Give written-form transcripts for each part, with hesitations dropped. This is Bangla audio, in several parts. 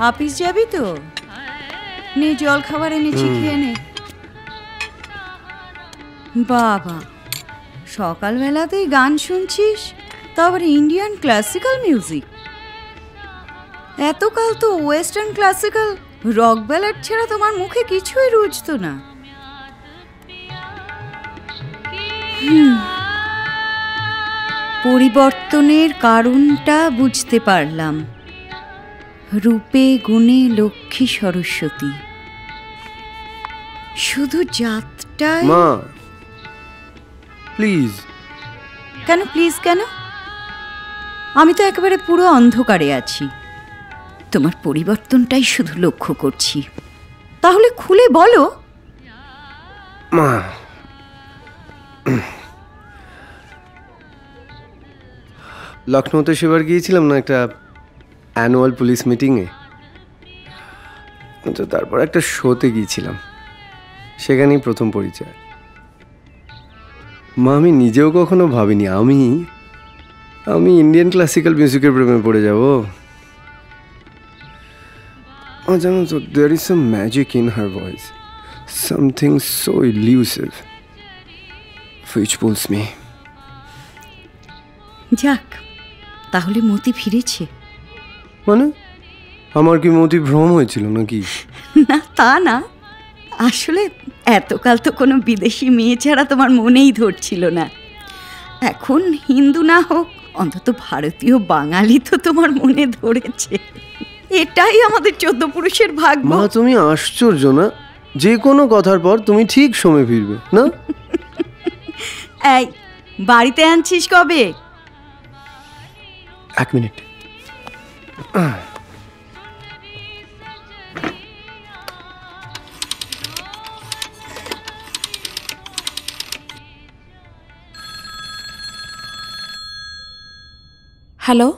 অফিস যাবি তো? নে জল খাবার এনেছি, খেয়ে নে। বাবা, সকালবেলাতেই গান শুনছিস, তারপরে ইন্ডিয়ান ক্লাসিক্যাল মিউজিক। এতকাল তো ওয়েস্টার্ন ক্লাসিক্যাল রক ব্যালাড ছাড়া তোমার মুখে কিছুই রুজতো না। পরিবর্তনের কারণটা বুঝতে পারলাম। রূপে গুণে লক্ষ্মী সরস্বতী, শুধু জাতটাই। মা প্লিজ। কেন প্লিজ কেন? আমি তো একেবারে পুরো অন্ধকারে আছি, তোমার পরিবর্তনটাই শুধু লক্ষ্য করছি। তাহলে খুলে বলো। মা লখনৌতে সেবার গিয়েছিলাম না একটা অ্যানুয়াল পুলিশ মিটিংয়ে, তো তারপর একটা শোতে গিয়েছিলাম, সেখানেই প্রথম পরিচয়। মা আমি নিজেও কখনো ভাবিনি আমি ইন্ডিয়ান ক্লাসিক্যাল মিউজিকের প্রেমে পড়ে যাব। জানো তো, there is some magic in her voice, something so elusive which pulls me. যাক, তাহলে মতি ফিরেছে। মানে আমার কি মতি ভ্রম হয়েছিল নাকি? না, তা না, আসলে এতকাল তো কোনো বিদেশি মেয়ে ছাড়া তোমার মনেই ধরছিল না। এখন হিন্দু না হোক, অন্তত ভারতীয় বাঙালি তো তোমার মনে ধরেছে। এটাই আমাদের 14 পুরুষের ভাগ্য। মা তুমি আশ্চর্য না, যে কোনো কথার পর তুমি ঠিক সময় ফিরবে না। এই, বাড়িতে আনছিস কবে? 1 মিনিট। হ্যালো।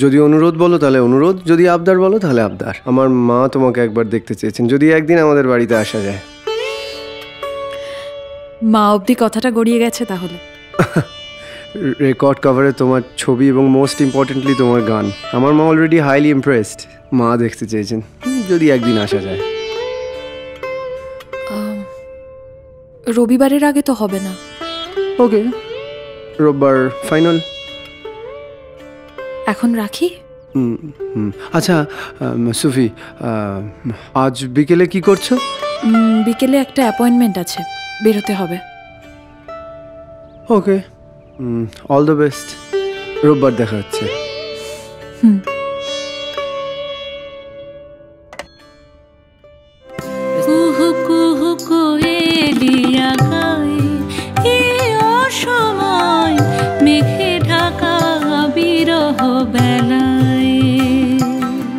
যদি অনুরোধ বলো তাহলে অনুরোধ, যদি আবদার বলো তাহলে আবদার। আমার মা তোমাকে একবার দেখতে চেয়েছেন, যদি একদিন আমাদের বাড়িতে আসা যায়। মা অবধি কথাটা গড়িয়ে গেছে তাহলে? রেকর্ড কভারে তোমার ছবি এবং মোস্ট ইম্পর্টেন্টলি তোমার গান। আমার মা অলরেডি হাইলি ইমপ্রেসড, মা দেখতে চেয়েছেন, যদি একদিন আসা যায়। রবিবারের আগে তো হবে না। ওকে, রোববার ফাইনাল। এখন রাখি। আচ্ছা সুফি, আজ বিকেলে কি করছো? বিকেলে একটা অ্যাপয়েন্টমেন্ট আছে, বেরোতে হবে। ওকে, অল দ্য বেস্ট। রোববার দেখা হচ্ছে। মেঘে ঢাকা বিরহ বেলা।